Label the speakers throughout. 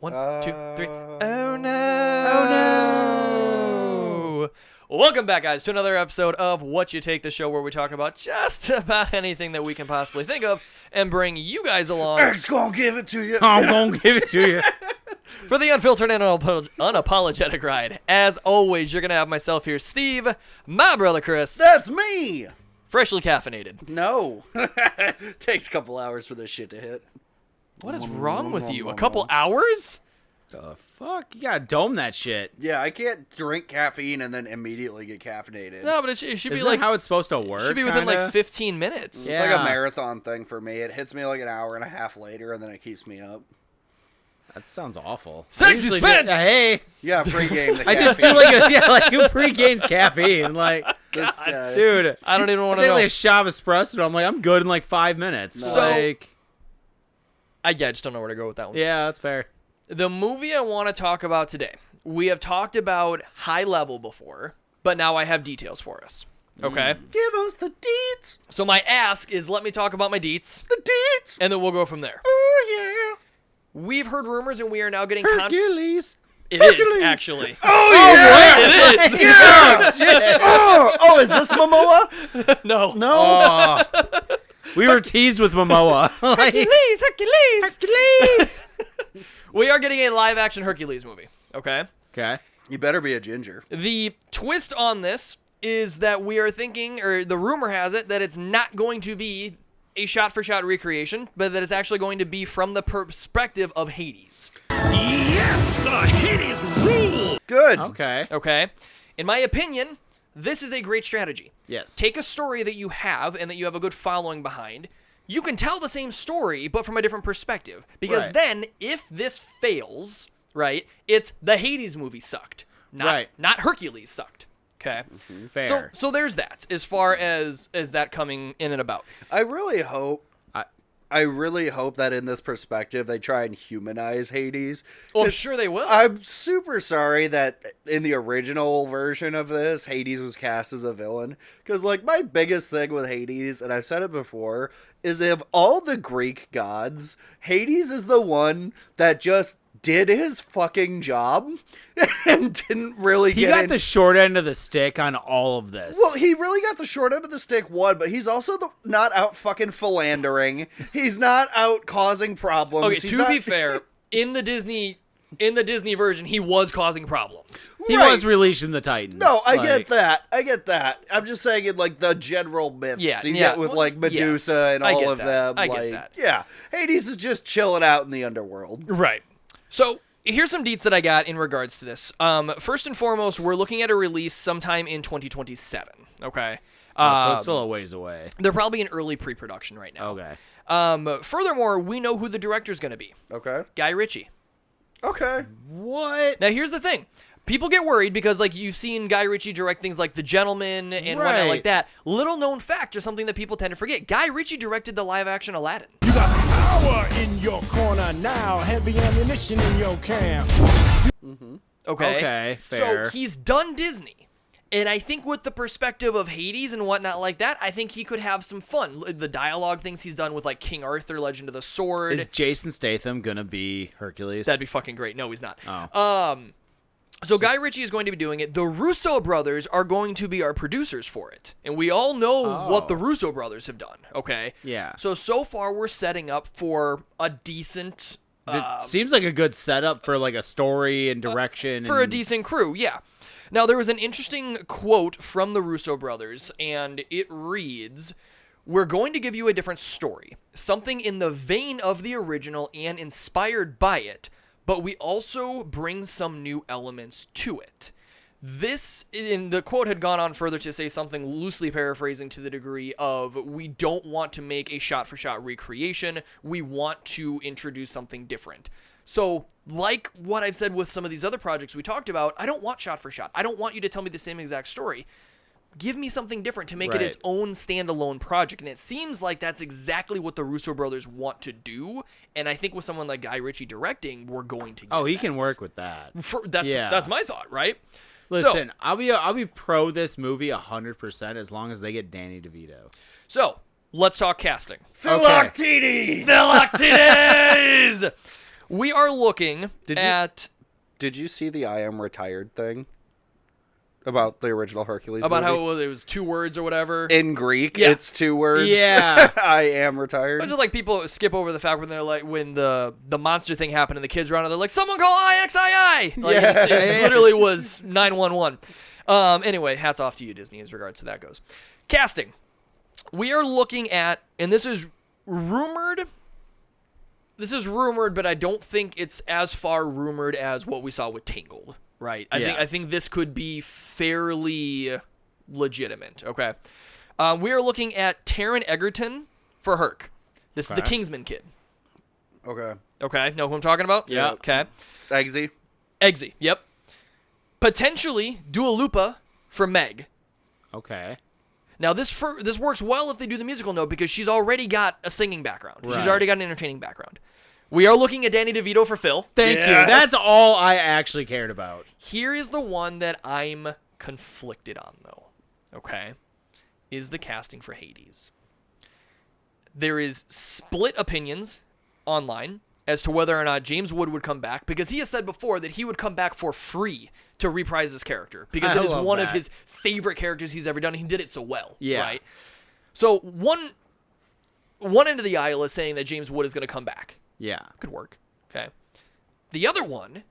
Speaker 1: 1, 2, 3. Oh no! Oh no! Welcome back, guys, to another episode of What You Take, the show where we talk about just about anything that we can possibly think of and bring you guys along.
Speaker 2: Eric's gonna give it to you.
Speaker 3: I'm gonna give it to you.
Speaker 1: For the unfiltered and unapologetic ride. As always, you're going to have myself here, Steve, my brother Chris.
Speaker 2: That's me.
Speaker 1: Freshly caffeinated.
Speaker 2: No. Takes a couple hours for this shit to hit.
Speaker 1: What is wrong with you? A couple hours?
Speaker 3: The fuck? You gotta dome that shit.
Speaker 2: Yeah, I can't drink caffeine and then immediately get caffeinated.
Speaker 1: No, but it should be
Speaker 3: Isn't
Speaker 1: like
Speaker 3: that how it's supposed to work?
Speaker 1: It should be within
Speaker 3: kinda?
Speaker 1: like 15 minutes.
Speaker 2: It's
Speaker 3: Yeah.
Speaker 2: like a marathon thing for me. It hits me like an hour and a half later, and then it keeps me up.
Speaker 3: That sounds awful.
Speaker 1: Sex
Speaker 3: I usually
Speaker 1: suspense!
Speaker 3: hey,
Speaker 2: Yeah, pregame the
Speaker 3: I just do like who pre-games caffeine? Like,
Speaker 2: this guy.
Speaker 3: dude,
Speaker 1: I don't even want to
Speaker 3: take
Speaker 1: know.
Speaker 3: like a shot of espresso. I'm like, I'm good in like 5 minutes.
Speaker 2: No.
Speaker 1: So-
Speaker 3: Like,
Speaker 1: I just don't know where to go with that one.
Speaker 3: yeah, that's fair.
Speaker 1: The movie I want to talk about today, we have talked about high level before, but now I have details for us. Okay?
Speaker 2: Give us the deets.
Speaker 1: So my ask is let me talk about my deets,
Speaker 2: The deets.
Speaker 1: and then we'll go from there.
Speaker 2: Oh, yeah.
Speaker 1: We've heard rumors, and we are now getting
Speaker 3: Hercules.
Speaker 1: It is,
Speaker 2: Hercules.
Speaker 1: actually.
Speaker 2: Oh, yeah.
Speaker 1: It is.
Speaker 2: Yeah. Oh, is this Momoa?
Speaker 1: No.
Speaker 2: No.
Speaker 3: Oh, we were teased with Momoa. Like,
Speaker 1: Hercules. We are getting a live-action Hercules movie, okay?
Speaker 3: okay.
Speaker 2: You better be a ginger.
Speaker 1: The twist on this is that we are thinking, or the rumor has it, that it's not going to be a shot-for-shot recreation, but that it's actually going to be from the perspective of Hades.
Speaker 4: Yes, Hades rule!
Speaker 2: Good.
Speaker 3: Okay.
Speaker 1: Okay? In my opinion, this is a great strategy.
Speaker 3: Yes.
Speaker 1: Take a story that you have and that you have a good following behind. You can tell the same story, but from a different perspective. Because
Speaker 3: Right.
Speaker 1: then, if this fails, right, it's the Hades movie sucked. Not Hercules sucked. Okay?
Speaker 3: Fair.
Speaker 1: So there's that, as far as that coming in and about.
Speaker 2: I really hope that in this perspective they try and humanize Hades.
Speaker 1: Well, I'm
Speaker 2: 'Cause
Speaker 1: sure they will.
Speaker 2: I'm super sorry that in the original version of this, Hades was cast as a villain. Because, like, my biggest thing with Hades, and I've said it before, is of all the Greek gods, Hades is the one that just did his fucking job and didn't really
Speaker 3: he
Speaker 2: get
Speaker 3: got
Speaker 2: in.
Speaker 3: the short end of the stick on all of this.
Speaker 2: Well, he really got the short end of the stick, one, but he's also not out fucking philandering. He's not out causing problems.
Speaker 1: Okay,
Speaker 2: He's
Speaker 1: to
Speaker 2: not-
Speaker 1: be fair, in the Disney version, he was causing problems.
Speaker 3: he
Speaker 2: right.
Speaker 3: was releasing the Titans.
Speaker 2: No, I
Speaker 3: Like,
Speaker 2: get that. I'm just saying in, like, the general myths
Speaker 1: Yeah,
Speaker 2: you
Speaker 1: yeah.
Speaker 2: get with,
Speaker 1: Well,
Speaker 2: like, Medusa
Speaker 1: yes,
Speaker 2: and
Speaker 1: I
Speaker 2: all
Speaker 1: get
Speaker 2: of
Speaker 1: that.
Speaker 2: them.
Speaker 1: I
Speaker 2: like,
Speaker 1: get that.
Speaker 2: Yeah, Hades is just chilling out in the underworld.
Speaker 1: Right. So here's some deets that I got in regards to this. First and foremost, we're looking at a release sometime in 2027. Okay.
Speaker 3: so it's still a ways away.
Speaker 1: They're probably in early pre-production right now.
Speaker 3: Okay.
Speaker 1: Furthermore, we know who the director's going to be.
Speaker 2: Okay.
Speaker 1: Guy Ritchie.
Speaker 2: Okay.
Speaker 3: What?
Speaker 1: Now, here's the thing. People get worried because, like, you've seen Guy Ritchie direct things like The Gentleman and whatnot
Speaker 3: Right.
Speaker 1: like that. Little known fact, or something that people tend to forget. Guy Ritchie directed the live-action Aladdin.
Speaker 4: You got power in your corner now, heavy ammunition in your camp.
Speaker 1: Okay?
Speaker 3: Okay, fair.
Speaker 1: So he's done Disney. And I think with the perspective of Hades and whatnot like that, I think he could have some fun. The dialogue things he's done with, like, King Arthur, Legend of the Sword.
Speaker 3: Is Jason Statham gonna be Hercules?
Speaker 1: That'd be fucking great. No, he's not.
Speaker 3: Oh.
Speaker 1: So Guy Ritchie is going to be doing it. The Russo brothers are going to be our producers for it. And we all know what the Russo brothers have done, okay?
Speaker 3: Yeah.
Speaker 1: So far we're setting up for a decent...
Speaker 3: It seems like a good setup for like a story and direction.
Speaker 1: for a
Speaker 3: and-
Speaker 1: decent crew, yeah. Now, there was an interesting quote from the Russo brothers, and it reads, "We're going to give you a different story, something in the vein of the original and inspired by it, but we also bring some new elements to it." This, in the quote had gone on further to say something loosely paraphrasing to the degree of, we don't want to make a shot-for-shot recreation, we want to introduce something different. So, like what I've said with some of these other projects we talked about, I don't want shot-for-shot. I don't want you to tell me the same exact story. Give me something different to make it
Speaker 3: Right.
Speaker 1: its own standalone project. And it seems like that's exactly what the Russo brothers want to do. And I think with someone like Guy Ritchie directing, we're going to get
Speaker 3: Oh, he
Speaker 1: that.
Speaker 3: can work with that. Yeah.
Speaker 1: That's my thought, right?
Speaker 3: Listen, I'll be pro this movie 100% as long as they get Danny DeVito.
Speaker 1: So, let's talk casting.
Speaker 2: Philoctetes!
Speaker 1: Philoctetes! We are looking
Speaker 2: Did you-
Speaker 1: at
Speaker 2: Did you see the I am retired thing about the original Hercules
Speaker 1: about
Speaker 2: movie?
Speaker 1: how it was 2 words or whatever.
Speaker 2: In Greek,
Speaker 1: Yeah.
Speaker 2: it's 2 words.
Speaker 3: Yeah.
Speaker 2: I am retired.
Speaker 1: Bunch of like people skip over the fact when they're like when the monster thing happened and the kids run out, they're like, someone call IXII. Like
Speaker 2: Yeah.
Speaker 1: it literally was 911. Anyway, hats off to you, Disney, as regards to that goes. Casting. We are looking at, and this is rumored. This is rumored, but I don't think it's as far rumored as what we saw with Tangled. Right. I think this could be fairly legitimate. Okay. We are looking at Taron Egerton for Herc. This is the Kingsman kid.
Speaker 2: Okay.
Speaker 1: Okay. Know who I'm talking about?
Speaker 3: Yeah.
Speaker 1: Okay.
Speaker 2: Eggsy.
Speaker 1: Eggsy. Yep. Potentially Dua Lipa for Meg.
Speaker 3: Okay.
Speaker 1: Now this works well if they do the musical note because she's already got a singing background. She's
Speaker 3: Right.
Speaker 1: already got an entertaining background. We are looking at Danny DeVito for Phil.
Speaker 3: Thank you.
Speaker 2: Yes.
Speaker 3: That's all I actually cared about.
Speaker 1: Here is the one that I'm conflicted on, though. Okay? Is the casting for Hades. There is split opinions online as to whether or not James Wood would come back because he has said before that he would come back for free to reprise his character because
Speaker 3: I
Speaker 1: it is
Speaker 3: love
Speaker 1: one of
Speaker 3: that.
Speaker 1: his favorite characters he's ever done. And he did it so well.
Speaker 3: Yeah.
Speaker 1: Right? So one end of the aisle is saying that James Wood is going to come back.
Speaker 3: Yeah.
Speaker 1: Could work. Okay. The other one,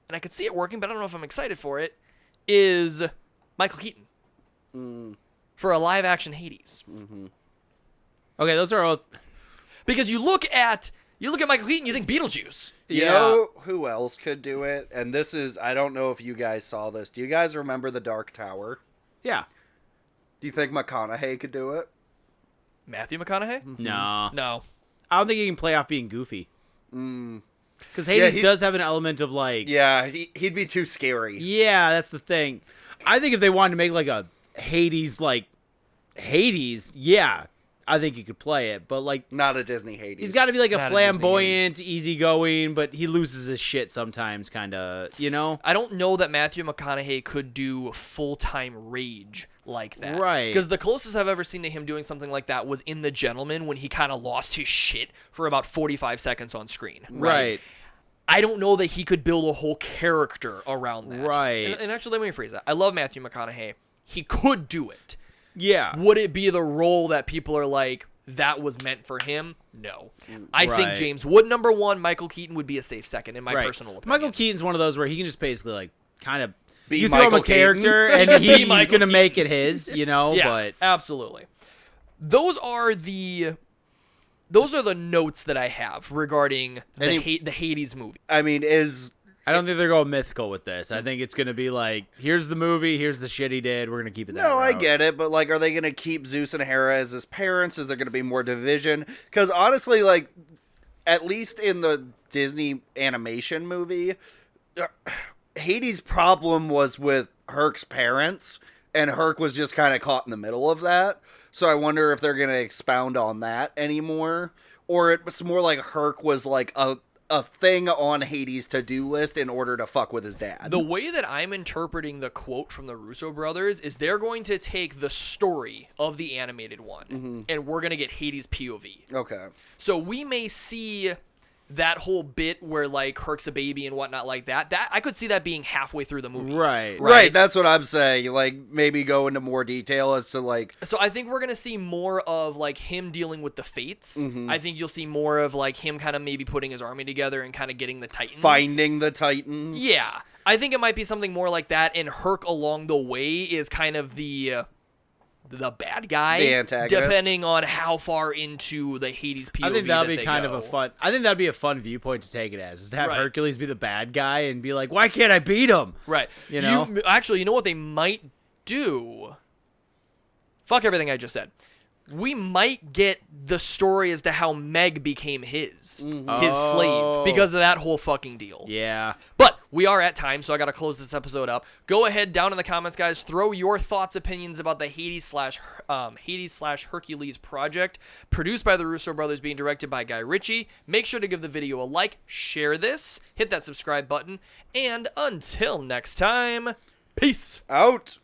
Speaker 1: and I could see it working, but I don't know if I'm excited for it, is Michael Keaton for a live action Hades.
Speaker 3: Okay, those are all.
Speaker 1: Because you look at Michael Keaton, you think Beetlejuice.
Speaker 2: You know who else could do it? And this is, I don't know if you guys saw this. Do you guys remember The Dark Tower?
Speaker 3: Yeah.
Speaker 2: Do you think McConaughey could do it?
Speaker 1: Matthew McConaughey?
Speaker 3: No.
Speaker 1: No.
Speaker 3: I don't think he can play off being goofy. Because Hades
Speaker 2: he-
Speaker 3: does have an element of like.
Speaker 2: Yeah, he'd be too scary.
Speaker 3: Yeah, that's the thing. I think if they wanted to make like a Hades, yeah, I think he could play it. But like,
Speaker 2: Not a Disney Hades.
Speaker 3: he's got to be like a
Speaker 1: Not a Disney
Speaker 3: flamboyant, easygoing, but he loses his shit sometimes, kind of, you know?
Speaker 1: I don't know that Matthew McConaughey could do full-time rage like that.
Speaker 3: Right.
Speaker 1: Because the closest I've ever seen to him doing something like that was in The Gentleman when he kind of lost his shit for about 45 seconds on screen.
Speaker 3: Right.
Speaker 1: I don't know that he could build a whole character around that.
Speaker 3: Right.
Speaker 1: And actually, let me rephrase that. I love Matthew McConaughey. He could do it.
Speaker 3: Yeah.
Speaker 1: Would it be the role that people are like, that was meant for him? No. I think
Speaker 3: Right.
Speaker 1: James Wood, number one. Michael Keaton would be a safe second, in my personal opinion.
Speaker 3: Michael Keaton's one of those where he can just basically like kind of
Speaker 2: Be
Speaker 3: you throw him a
Speaker 2: Michael
Speaker 3: character
Speaker 2: Keaton.
Speaker 3: and he's
Speaker 1: Michael
Speaker 3: gonna
Speaker 1: Keaton.
Speaker 3: make it his, you know.
Speaker 1: Yeah,
Speaker 3: But
Speaker 1: absolutely. Those are the notes that I have regarding the Hades movie.
Speaker 2: I mean,
Speaker 3: I don't think they're going mythical with this. I think it's gonna be like, here's the movie, here's the shit he did. We're gonna keep it that
Speaker 2: No, I
Speaker 3: route.
Speaker 2: get it, but like, are they going to keep Zeus and Hera as his parents? Is there going to be more division? Because honestly, like, at least in the Disney animation movie, Hades' problem was with Herc's parents, and Herc was just kind of caught in the middle of that. So I wonder if they're going to expound on that anymore, or it's more like Herc was like a thing on Hades' to-do list in order to fuck with his dad.
Speaker 1: The way that I'm interpreting the quote from the Russo brothers is they're going to take the story of the animated one, and we're going to get Hades' POV.
Speaker 2: Okay.
Speaker 1: So we may see that whole bit where like Herc's a baby and whatnot like that. That I could see that being halfway through the movie.
Speaker 3: Right.
Speaker 2: Right, that's what I'm saying. Like, maybe go into more detail as to, like...
Speaker 1: So I think we're going to see more of like him dealing with the fates. I think you'll see more of like him kind of maybe putting his army together and kind of getting the Titans.
Speaker 2: Finding the Titans.
Speaker 1: Yeah. I think it might be something more like that, and Herc along the way is kind of the bad guy,
Speaker 2: The antagonist.
Speaker 1: depending on how far into the Hades POV
Speaker 3: I think that'll be
Speaker 1: they
Speaker 3: kind
Speaker 1: go.
Speaker 3: of a fun. I think that'd be a fun viewpoint to take it as, is to have
Speaker 1: Right.
Speaker 3: Hercules be the bad guy and be like, "Why can't I beat him?"
Speaker 1: Right.
Speaker 3: You know?
Speaker 1: Actually, you know what they might do? Fuck everything I just said. We might get the story as to how Meg became his slave,
Speaker 3: Oh.
Speaker 1: because of that whole fucking deal.
Speaker 3: Yeah.
Speaker 1: But we are at time, so I got to close this episode up. Go ahead down in the comments, guys. Throw your thoughts, opinions about the Hades slash Hercules project, produced by the Russo brothers, being directed by Guy Ritchie. Make sure to give the video a like, share this, hit that subscribe button, and until next time, peace.
Speaker 2: Out.